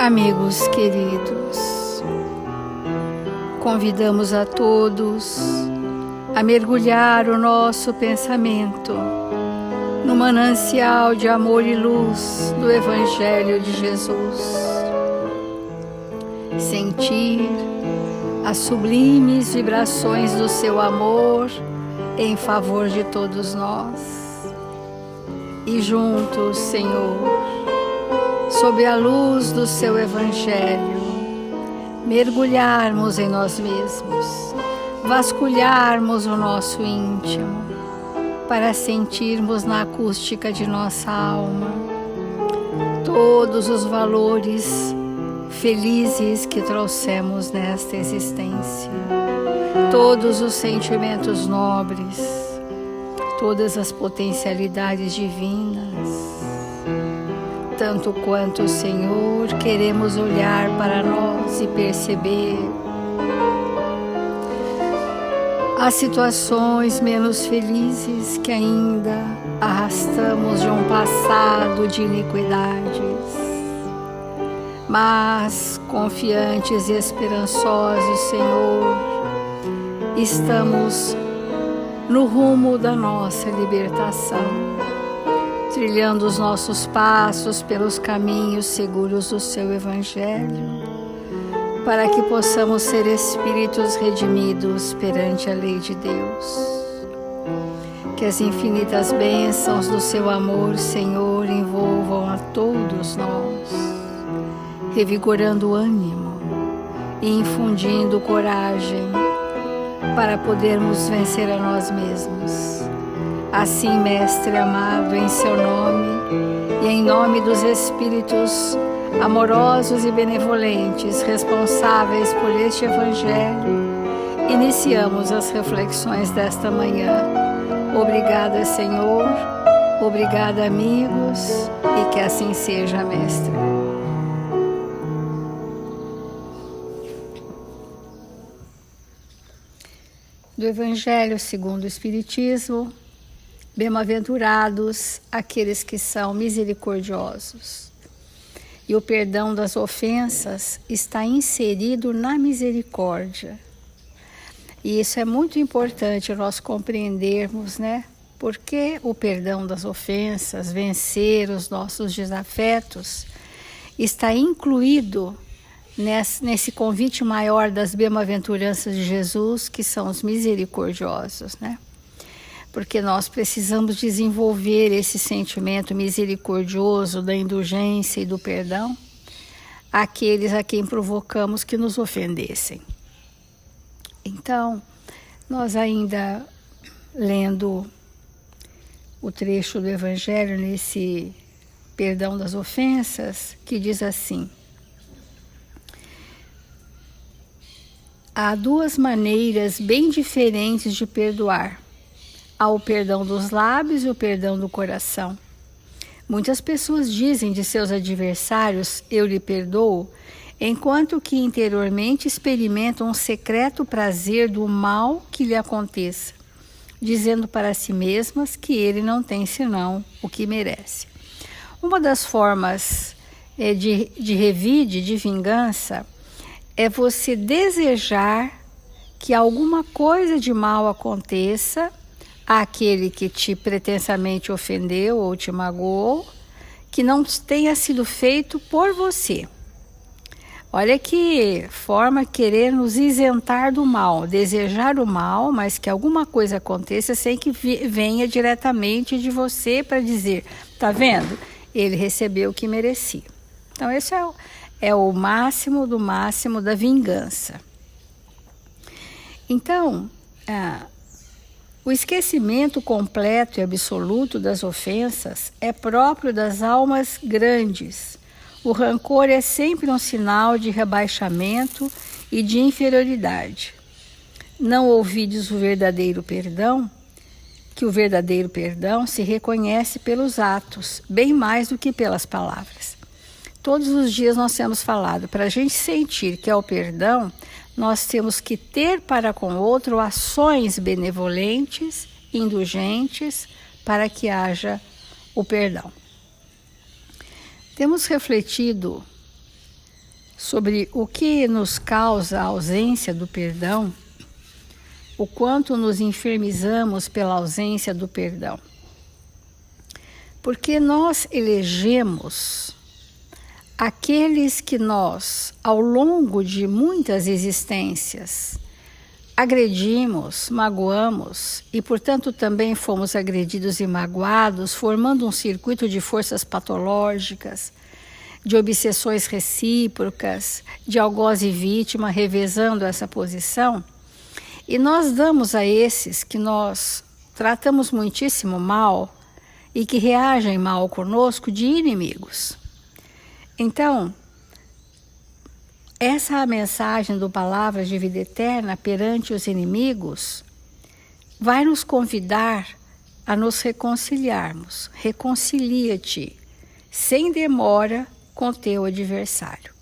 Amigos queridos, convidamos a todos a mergulhar o nosso pensamento no manancial de amor e luz do Evangelho de Jesus. Sentir as sublimes vibrações do seu amor em favor de todos nós. E juntos, Senhor, sob a luz do seu Evangelho, mergulharmos em nós mesmos, vasculharmos o nosso íntimo, para sentirmos na acústica de nossa alma todos os valores felizes que trouxemos nesta existência, todos os sentimentos nobres, todas as potencialidades divinas. Tanto quanto, Senhor, queremos olhar para nós e perceber as situações menos felizes que ainda arrastamos de um passado de iniquidades. Mas, confiantes e esperançosos, Senhor, estamos no rumo da nossa libertação, trilhando os nossos passos pelos caminhos seguros do seu Evangelho, para que possamos ser espíritos redimidos perante a lei de Deus. Que as infinitas bênçãos do seu amor, Senhor, envolvam a todos nós, revigorando o ânimo e infundindo coragem para podermos vencer a nós mesmos. Assim, Mestre amado, em seu nome e em nome dos Espíritos amorosos e benevolentes, responsáveis por este Evangelho, iniciamos as reflexões desta manhã. Obrigada, Senhor, obrigada, amigos, e que assim seja, Mestre. Do Evangelho segundo o Espiritismo. Bem-aventurados aqueles que são misericordiosos. E o perdão das ofensas está inserido na misericórdia. E isso é muito importante nós compreendermos, né? Porque o perdão das ofensas, vencer os nossos desafetos, está incluído nesse convite maior das bem-aventuranças de Jesus, que são os misericordiosos, né? Porque nós precisamos desenvolver esse sentimento misericordioso da indulgência e do perdão àqueles a quem provocamos que nos ofendessem. Então, nós ainda lendo o trecho do Evangelho nesse perdão das ofensas, que diz assim: há duas maneiras bem diferentes de perdoar. Há o perdão dos lábios e o perdão do coração. Muitas pessoas dizem de seus adversários, eu lhe perdoo, enquanto que interiormente experimentam um secreto prazer do mal que lhe aconteça, dizendo para si mesmas que ele não tem senão o que merece. Uma das formas de revide, de vingança, é você desejar que alguma coisa de mal aconteça àquele que te pretensamente ofendeu ou te magoou, que não tenha sido feito por você. Olha que forma querer nos isentar do mal, desejar o mal, mas que alguma coisa aconteça sem que venha diretamente de você para dizer, tá vendo? Ele recebeu o que merecia. Então esse é o máximo do máximo da vingança. Então, o esquecimento completo e absoluto das ofensas é próprio das almas grandes. O rancor é sempre um sinal de rebaixamento e de inferioridade. Não ouvides o verdadeiro perdão, que o verdadeiro perdão se reconhece pelos atos, bem mais do que pelas palavras. Todos os dias nós temos falado, para a gente sentir que é o perdão, nós temos que ter para com o outro ações benevolentes, indulgentes, para que haja o perdão. Temos refletido sobre o que nos causa a ausência do perdão, o quanto nos enfermizamos pela ausência do perdão. Porque nós elegemos aqueles que nós, ao longo de muitas existências, agredimos, magoamos e, portanto, também fomos agredidos e magoados, formando um circuito de forças patológicas, de obsessões recíprocas, de algoz e vítima, revezando essa posição. E nós damos a esses que nós tratamos muitíssimo mal e que reagem mal conosco de inimigos. Então, essa é a mensagem do Palavra de Vida Eterna perante os inimigos, vai nos convidar a nos reconciliarmos. Reconcilia-te, sem demora, com teu adversário.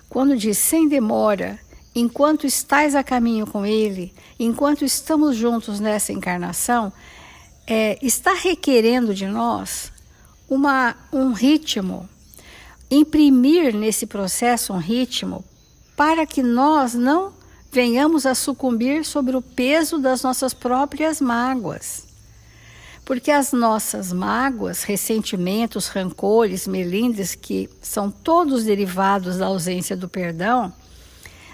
Quando diz sem demora, enquanto estás a caminho com ele, enquanto estamos juntos nessa encarnação, está requerendo de nós um ritmo, imprimir nesse processo um ritmo para que nós não venhamos a sucumbir sobre o peso das nossas próprias mágoas. Porque as nossas mágoas, ressentimentos, rancores, melindres, que são todos derivados da ausência do perdão,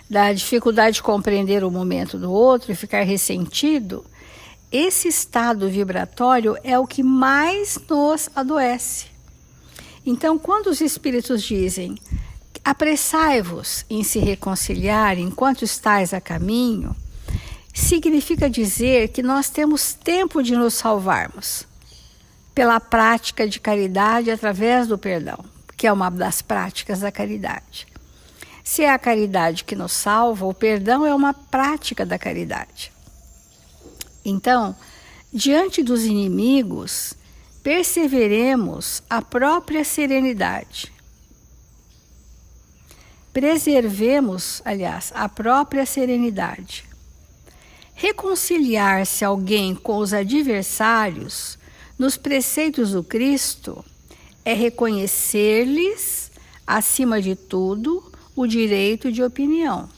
da dificuldade de compreender o momento do outro e ficar ressentido, esse estado vibratório é o que mais nos adoece. Então, quando os espíritos dizem, apressai-vos em se reconciliar enquanto estais a caminho, significa dizer que nós temos tempo de nos salvarmos pela prática de caridade através do perdão, que é uma das práticas da caridade. Se é a caridade que nos salva, o perdão é uma prática da caridade. Então, diante dos inimigos, perseveremos a própria serenidade. Preservemos, aliás, a própria serenidade. Reconciliar-se alguém com os adversários, nos preceitos do Cristo, é reconhecer-lhes, acima de tudo, o direito de opinião,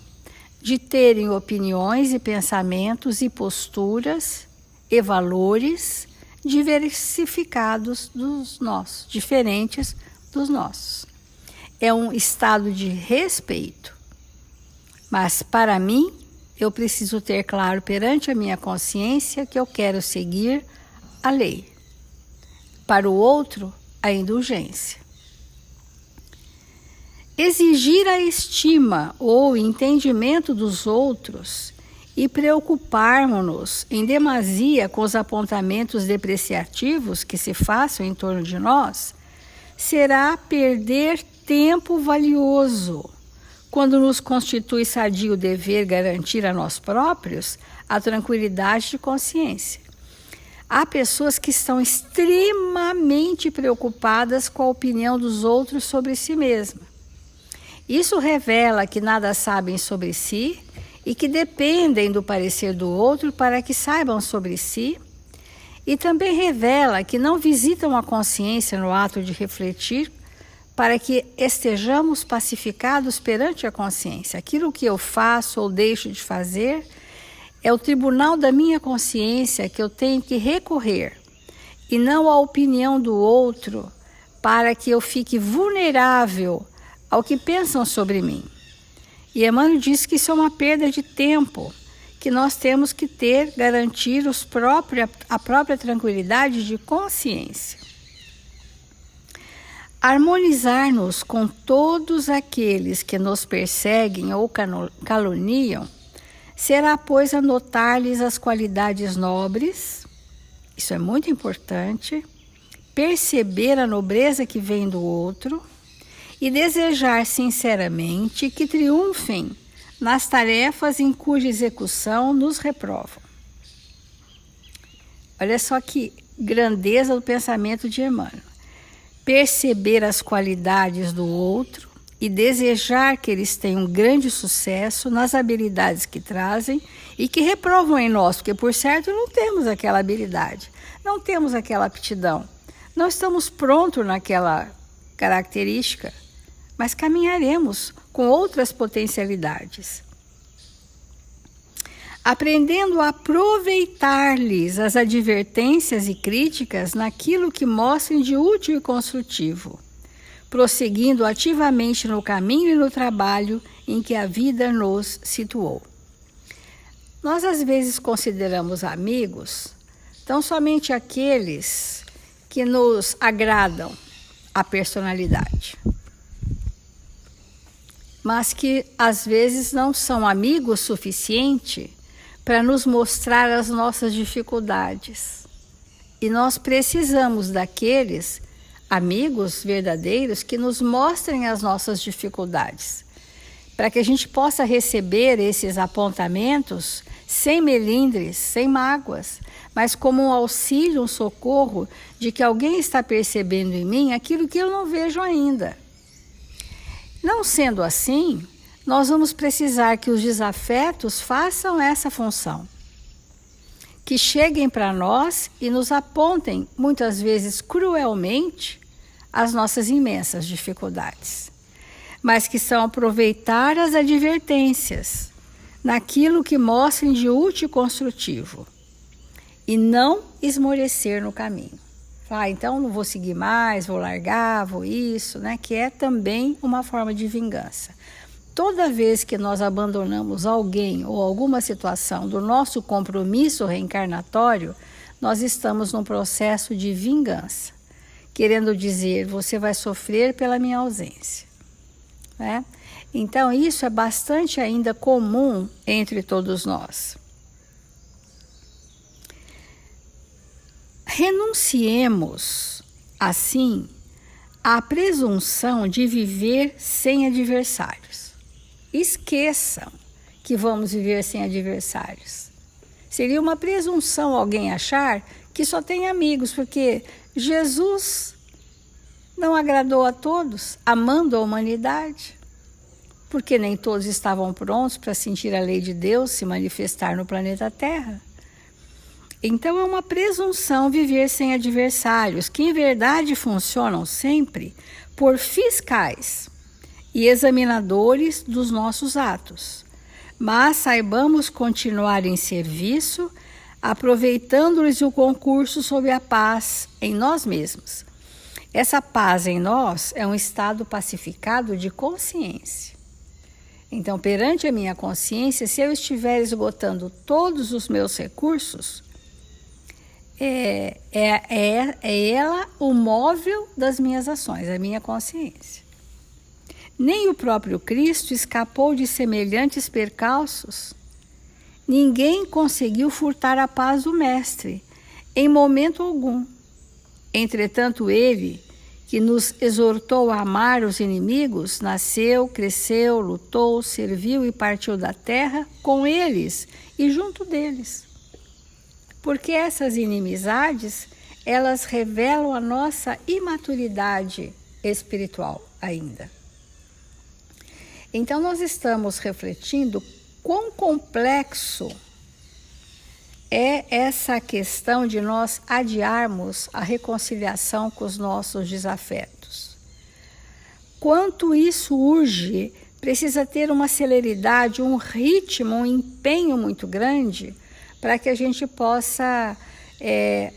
de terem opiniões e pensamentos e posturas e valores diversificados dos nossos, diferentes dos nossos. É um estado de respeito. Mas, para mim, eu preciso ter claro perante a minha consciência que eu quero seguir a lei. Para o outro, a indulgência. Exigir a estima ou entendimento dos outros e preocuparmos-nos em demasia com os apontamentos depreciativos que se façam em torno de nós, será perder tempo valioso, quando nos constitui sadio dever garantir a nós próprios a tranquilidade de consciência. Há pessoas que estão extremamente preocupadas com a opinião dos outros sobre si mesma. Isso revela que nada sabem sobre si e que dependem do parecer do outro para que saibam sobre si, e também revela que não visitam a consciência no ato de refletir para que estejamos pacificados perante a consciência. Aquilo que eu faço ou deixo de fazer é o tribunal da minha consciência que eu tenho que recorrer, e não a opinião do outro para que eu fique vulnerável ao que pensam sobre mim. E Emmanuel diz que isso é uma perda de tempo, que nós temos que garantir a própria tranquilidade de consciência. Harmonizar-nos com todos aqueles que nos perseguem ou caluniam, será, pois, anotar-lhes as qualidades nobres, isso é muito importante, perceber a nobreza que vem do outro, e desejar sinceramente que triunfem nas tarefas em cuja execução nos reprovam. Olha só que grandeza do pensamento de Emmanuel. Perceber as qualidades do outro e desejar que eles tenham grande sucesso nas habilidades que trazem e que reprovam em nós, porque por certo não temos aquela habilidade, não temos aquela aptidão, não estamos prontos naquela característica, mas caminharemos com outras potencialidades. Aprendendo a aproveitar-lhes as advertências e críticas naquilo que mostrem de útil e construtivo, prosseguindo ativamente no caminho e no trabalho em que a vida nos situou. Nós às vezes consideramos amigos tão somente aqueles que nos agradam a personalidade, mas que às vezes não são amigos suficiente para nos mostrar as nossas dificuldades. E nós precisamos daqueles amigos verdadeiros que nos mostrem as nossas dificuldades, para que a gente possa receber esses apontamentos sem melindres, sem mágoas, mas como um auxílio, um socorro de que alguém está percebendo em mim aquilo que eu não vejo ainda. Não sendo assim, nós vamos precisar que os desafetos façam essa função, que cheguem para nós e nos apontem, muitas vezes cruelmente, as nossas imensas dificuldades, mas que são aproveitar as advertências naquilo que mostrem de útil e construtivo e não esmorecer no caminho. Então não vou seguir mais, vou largar, vou isso, né? Que é também uma forma de vingança. Toda vez que nós abandonamos alguém ou alguma situação do nosso compromisso reencarnatório, nós estamos num processo de vingança, querendo dizer, você vai sofrer pela minha ausência, né? Então isso é bastante ainda comum entre todos nós. Renunciemos, assim, à presunção de viver sem adversários. Esqueçam que vamos viver sem adversários. Seria uma presunção alguém achar que só tem amigos, porque Jesus não agradou a todos, amando a humanidade, porque nem todos estavam prontos para sentir a lei de Deus se manifestar no planeta Terra. Então é uma presunção viver sem adversários, que em verdade funcionam sempre por fiscais e examinadores dos nossos atos. Mas saibamos continuar em serviço, aproveitando-lhes o concurso sob a paz em nós mesmos. Essa paz em nós é um estado pacificado de consciência. Então, perante a minha consciência, se eu estiver esgotando todos os meus recursos, é ela o móvel das minhas ações, a minha consciência. Nem o próprio Cristo escapou de semelhantes percalços. Ninguém conseguiu furtar a paz do Mestre, em momento algum. Entretanto, ele, que nos exortou a amar os inimigos, nasceu, cresceu, lutou, serviu e partiu da terra com eles e junto deles. Porque essas inimizades, elas revelam a nossa imaturidade espiritual ainda. Então nós estamos refletindo quão complexo é essa questão de nós adiarmos a reconciliação com os nossos desafetos. Quanto isso urge, precisa ter uma celeridade, um ritmo, um empenho muito grande para que a gente possa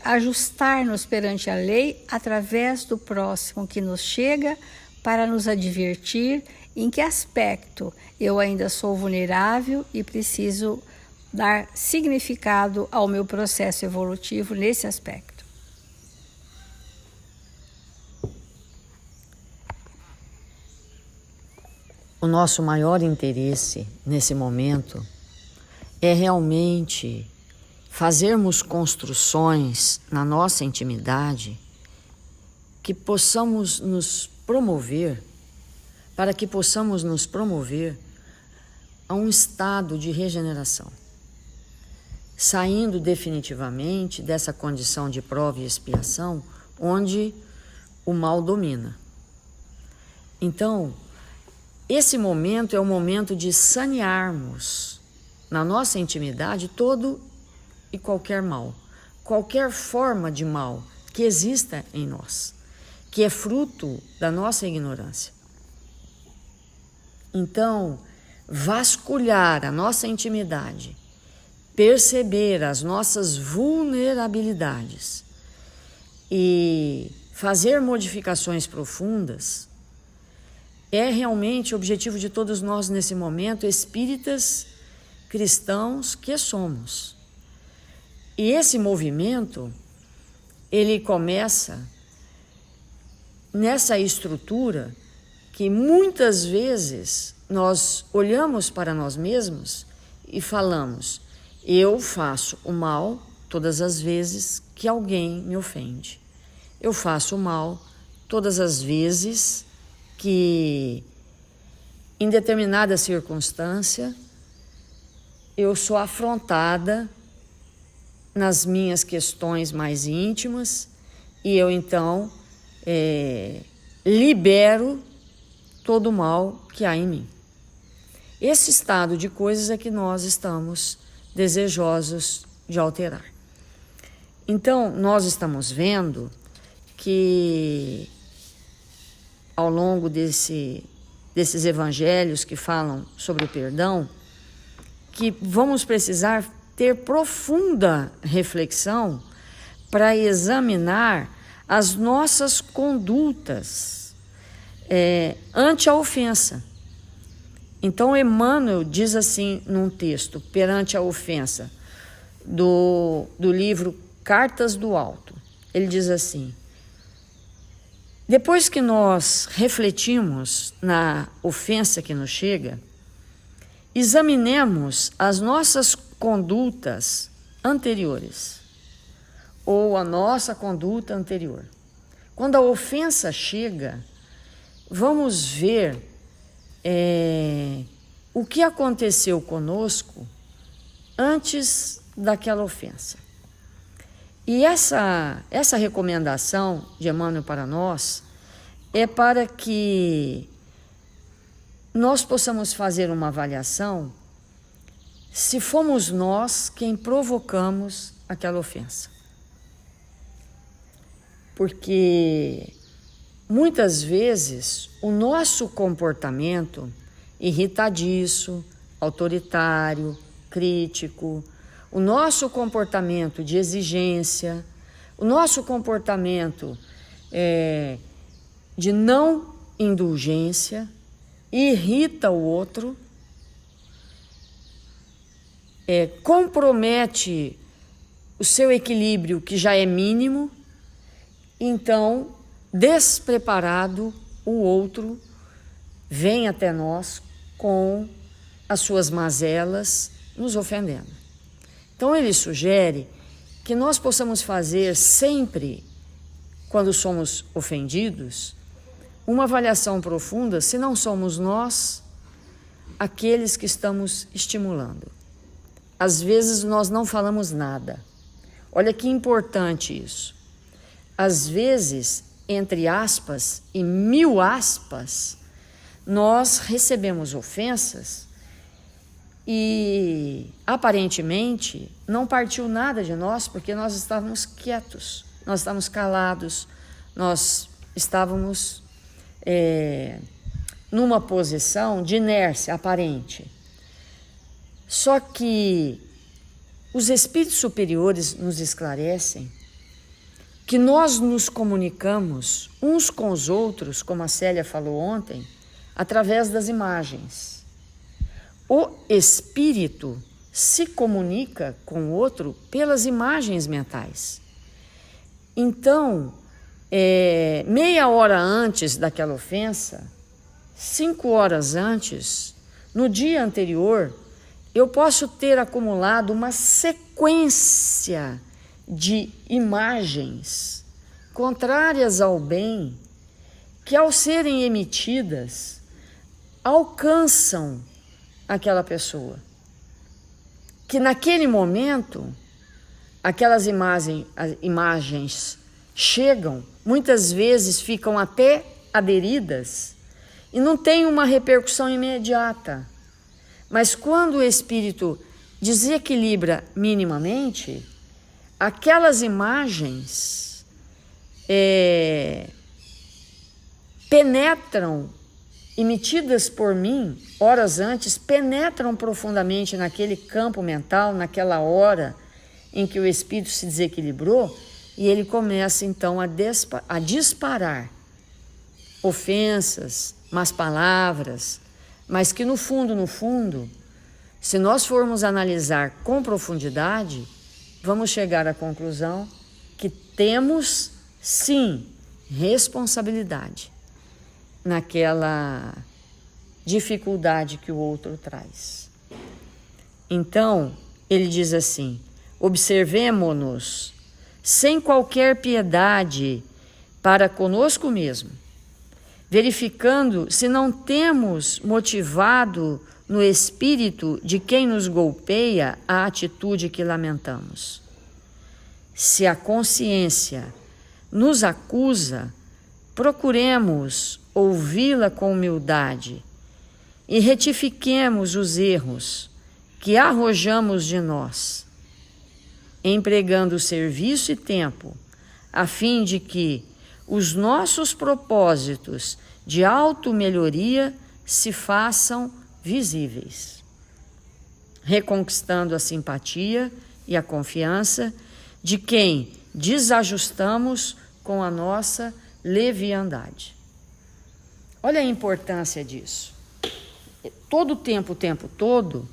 ajustar-nos perante a lei através do próximo que nos chega para nos advertir em que aspecto eu ainda sou vulnerável e preciso dar significado ao meu processo evolutivo nesse aspecto. O nosso maior interesse nesse momento é realmente fazermos construções na nossa intimidade que possamos nos promover, para que possamos nos promover a um estado de regeneração, saindo definitivamente dessa condição de prova e expiação onde o mal domina. Então, esse momento é o momento de sanearmos na nossa intimidade todo e qualquer mal, qualquer forma de mal que exista em nós, que é fruto da nossa ignorância. Então, vasculhar a nossa intimidade, perceber as nossas vulnerabilidades e fazer modificações profundas é realmente o objetivo de todos nós nesse momento, espíritas cristãos que somos. E esse movimento, ele começa nessa estrutura que muitas vezes nós olhamos para nós mesmos e falamos: eu faço o mal todas as vezes que alguém me ofende. Eu faço o mal todas as vezes que, em determinada circunstância, eu sou afrontada nas minhas questões mais íntimas e eu então libero todo o mal que há em mim. Esse estado de coisas é que nós estamos desejosos de alterar. Então, nós estamos vendo que ao longo desses evangelhos que falam sobre o perdão, que vamos precisar ter profunda reflexão para examinar as nossas condutas ante a ofensa. Então, Emmanuel diz assim num texto, perante a ofensa, do livro Cartas do Alto. Ele diz assim: depois que nós refletimos na ofensa que nos chega, examinemos as nossas condutas anteriores, ou a nossa conduta anterior. Quando a ofensa chega, vamos ver o que aconteceu conosco antes daquela ofensa. E essa recomendação de Emmanuel para nós é para que nós possamos fazer uma avaliação se fomos nós quem provocamos aquela ofensa. Porque muitas vezes o nosso comportamento irritadiço, autoritário, crítico, o nosso comportamento de exigência, o nosso comportamento de não indulgência irrita o outro, compromete o seu equilíbrio, que já é mínimo. Então, despreparado, o outro vem até nós com as suas mazelas, nos ofendendo. Então, ele sugere que nós possamos fazer sempre, quando somos ofendidos, uma avaliação profunda se não somos nós aqueles que estamos estimulando. Às vezes nós não falamos nada. Olha que importante isso. Às vezes, entre aspas e 1000 aspas, nós recebemos ofensas e aparentemente não partiu nada de nós, porque nós estávamos quietos, nós estávamos calados, nós estávamos numa posição de inércia aparente. Só que os espíritos superiores nos esclarecem que nós nos comunicamos uns com os outros, como a Célia falou ontem, através das imagens. O espírito se comunica com o outro pelas imagens mentais. Então, meia hora antes daquela ofensa, 5 horas antes, no dia anterior, eu posso ter acumulado uma sequência de imagens contrárias ao bem, que ao serem emitidas, alcançam aquela pessoa. Que naquele momento, aquelas imagens chegam, muitas vezes ficam até aderidas e não tem uma repercussão imediata. Mas quando o espírito desequilibra minimamente, aquelas imagens penetram emitidas por mim horas antes, penetram profundamente naquele campo mental, naquela hora em que o espírito se desequilibrou, e ele começa então a disparar ofensas, más palavras, mas que no fundo, se nós formos analisar com profundidade, vamos chegar à conclusão que temos sim responsabilidade naquela dificuldade que o outro traz. Então, ele diz assim: observemo-nos sem qualquer piedade para conosco mesmo, verificando se não temos motivado no espírito de quem nos golpeia a atitude que lamentamos. Se a consciência nos acusa, procuremos ouvi-la com humildade e retifiquemos os erros que arrojamos de nós, empregando serviço e tempo, a fim de que os nossos propósitos de auto-melhoria se façam visíveis, reconquistando a simpatia e a confiança de quem desajustamos com a nossa leviandade. Olha a importância disso. Todo o tempo todo,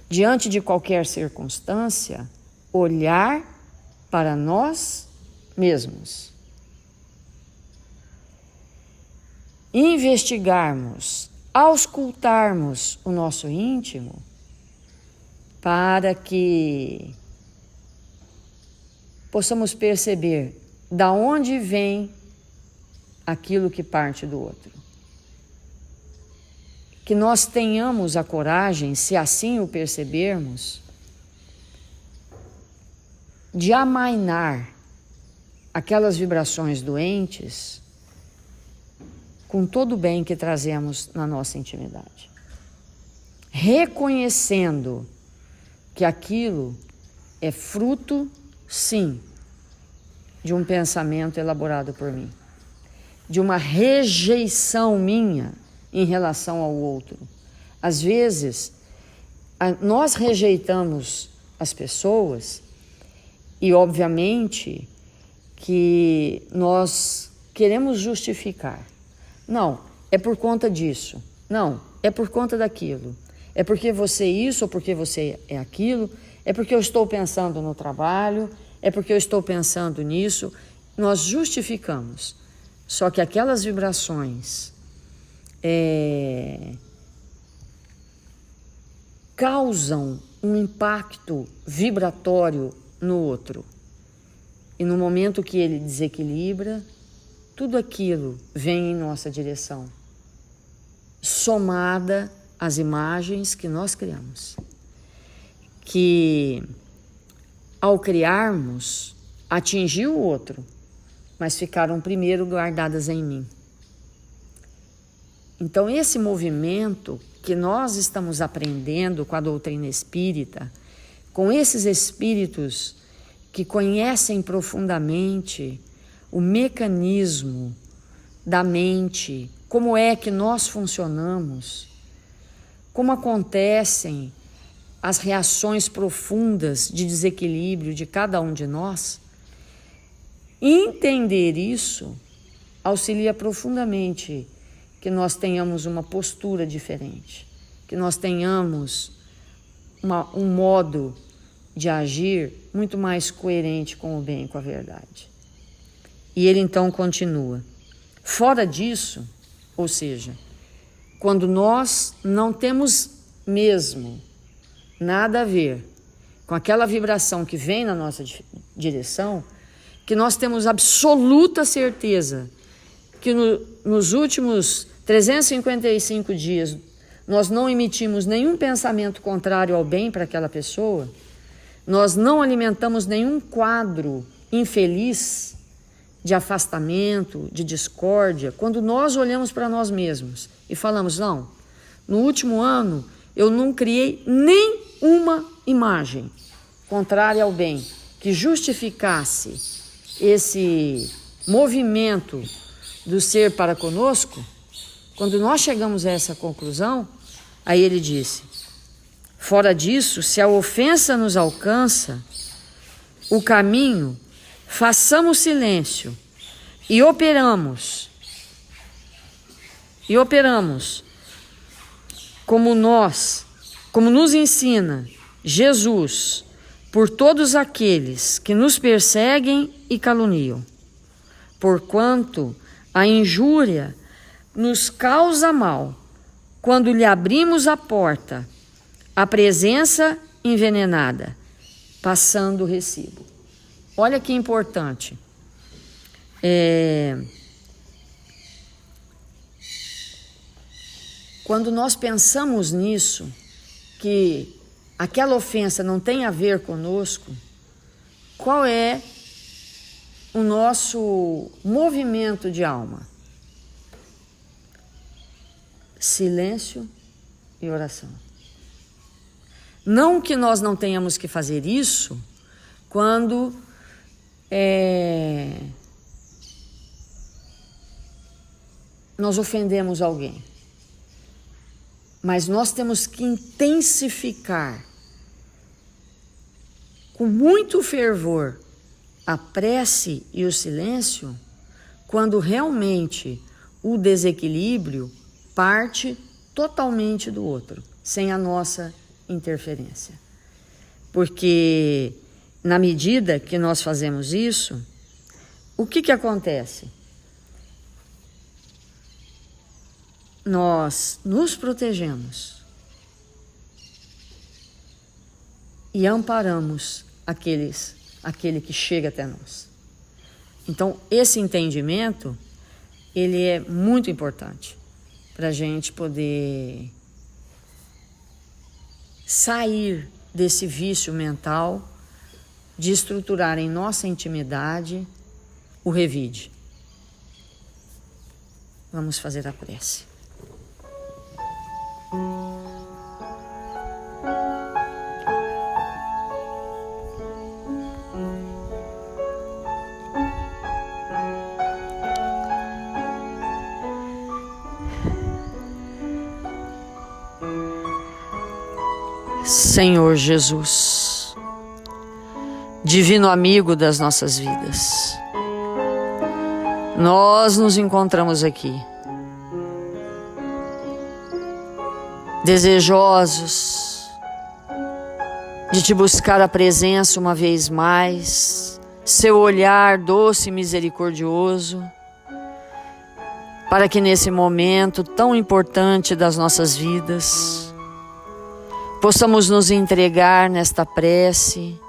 diante de qualquer circunstância, olhar para nós mesmos. Investigarmos, auscultarmos o nosso íntimo para que possamos perceber da onde vem aquilo que parte do outro. Que nós tenhamos a coragem, se assim o percebermos, de amainar aquelas vibrações doentes com todo o bem que trazemos na nossa intimidade. Reconhecendo que aquilo é fruto, sim, de um pensamento elaborado por mim, de uma rejeição minha em relação ao outro. Às vezes, nós rejeitamos as pessoas e, obviamente, que nós queremos justificar. Não, é por conta disso. Não, é por conta daquilo. É porque você é isso ou porque você é aquilo. É porque eu estou pensando no trabalho. É porque eu estou pensando nisso. Nós justificamos. Só que aquelas vibrações causam um impacto vibratório no outro. E no momento que ele desequilibra, tudo aquilo vem em nossa direção, somada às imagens que nós criamos. Que, ao criarmos, atingiu o outro, mas ficaram primeiro guardadas em mim. Então, esse movimento que nós estamos aprendendo com a doutrina espírita, com esses espíritos que conhecem profundamente o mecanismo da mente, como é que nós funcionamos, como acontecem as reações profundas de desequilíbrio de cada um de nós, entender isso auxilia profundamente que nós tenhamos uma postura diferente, que nós tenhamos um modo de agir muito mais coerente com o bem e com a verdade. E ele então continua. Fora disso, ou seja, quando nós não temos mesmo nada a ver com aquela vibração que vem na nossa direção, que nós temos absoluta certeza que nos últimos 355 dias nós não emitimos nenhum pensamento contrário ao bem para aquela pessoa, nós não alimentamos nenhum quadro infeliz de afastamento, de discórdia, quando nós olhamos para nós mesmos e falamos, não, no último ano eu não criei nem uma imagem contrária ao bem que justificasse esse movimento do ser para conosco, Quando nós chegamos a essa conclusão, aí ele disse: fora disso, se a ofensa nos alcança, o caminho, façamos silêncio e operamos como nos ensina Jesus, por todos aqueles que nos perseguem e caluniam. Porquanto a injúria nos causa mal, quando lhe abrimos a porta, a presença envenenada, passando o recibo. Olha que importante. Quando nós pensamos nisso, que aquela ofensa não tem a ver conosco, qual é o nosso movimento de alma? Silêncio e oração. Não que nós não tenhamos que fazer isso quando nós ofendemos alguém. Mas nós temos que intensificar com muito fervor a prece e o silêncio quando realmente o desequilíbrio parte totalmente do outro, sem a nossa interferência. Porque na medida que nós fazemos isso, o que acontece? Nós nos protegemos e amparamos aquele que chega até nós. Então, esse entendimento, ele é muito importante para a gente poder sair desse vício mental de estruturar em nossa intimidade o revide. Vamos fazer a prece. Senhor Jesus, divino amigo das nossas vidas, nós nos encontramos aqui, desejosos de te buscar a presença uma vez mais, seu olhar doce e misericordioso, para que nesse momento tão importante das nossas vidas, possamos nos entregar nesta prece,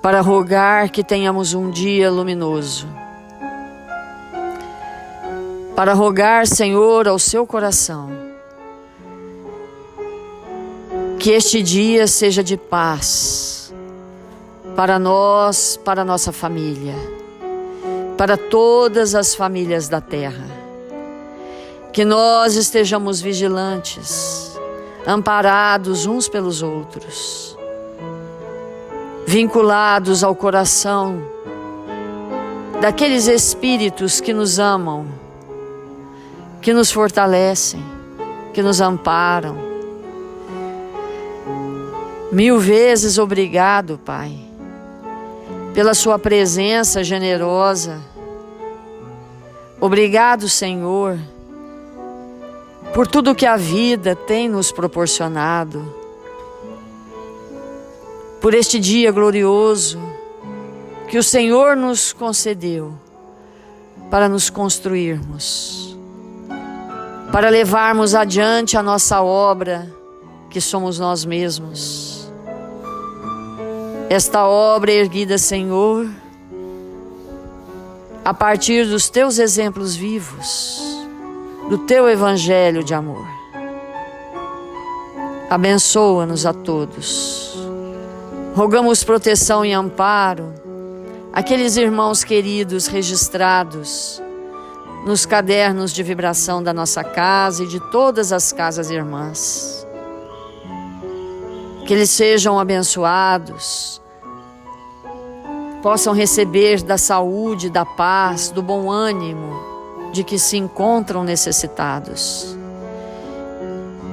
para rogar que tenhamos um dia luminoso, para rogar, Senhor, ao seu coração, que este dia seja de paz para nós, para a nossa família, para todas as famílias da terra. Que nós estejamos vigilantes, amparados uns pelos outros, vinculados ao coração daqueles espíritos que nos amam, que nos fortalecem, que nos amparam. 1000 vezes obrigado, Pai, pela sua presença generosa. Obrigado, Senhor, por tudo que a vida tem nos proporcionado, por este dia glorioso que o Senhor nos concedeu para nos construirmos, para levarmos adiante a nossa obra, que somos nós mesmos. Esta obra erguida, Senhor, a partir dos teus exemplos vivos, do teu evangelho de amor. Abençoa-nos a todos. Rogamos proteção e amparo àqueles irmãos queridos registrados nos cadernos de vibração da nossa casa e de todas as casas irmãs. Que eles sejam abençoados, possam receber da saúde, da paz, do bom ânimo, de que se encontram necessitados.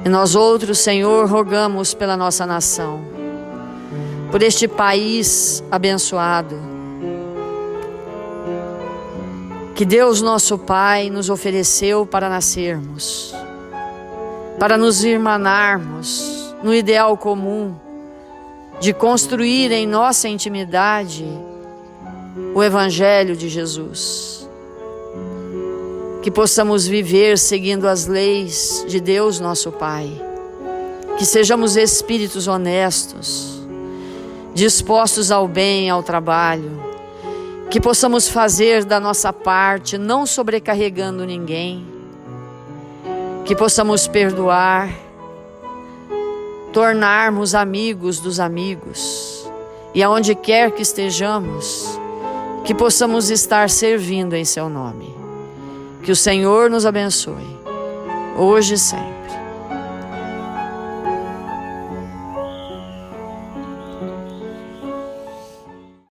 E nós outros, Senhor, rogamos pela nossa nação, por este país abençoado, que Deus nosso Pai nos ofereceu para nascermos, para nos irmanarmos no ideal comum de construir em nossa intimidade o Evangelho de Jesus. Que possamos viver seguindo as leis de Deus nosso Pai. Que sejamos espíritos honestos, dispostos ao bem, ao trabalho. Que possamos fazer da nossa parte, não sobrecarregando ninguém. Que possamos perdoar, tornarmos amigos dos amigos. E aonde quer que estejamos, que possamos estar servindo em seu nome. Que o Senhor nos abençoe, hoje e sempre.